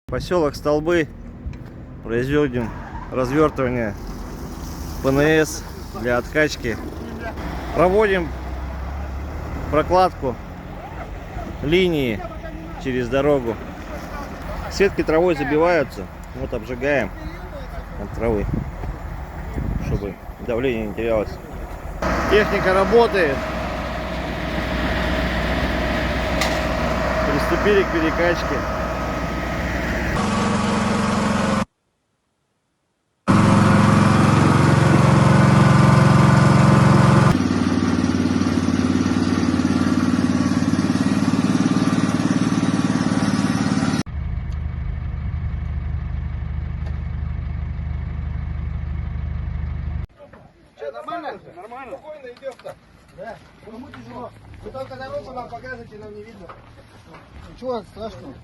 Поселок Столбы. Производим развертывание ПНС для откачки. Проводим прокладку линии через дорогу. Сетки травой забиваются. Вот обжигаем от травы, чтобы давление не терялось. Техника работает. Приступили к перекачке. Что, нормально? Нормально. Спокойно идем-то. Да. Кому тяжело? Вы только дорогу нам показываете, нам не видно. Ничего страшного.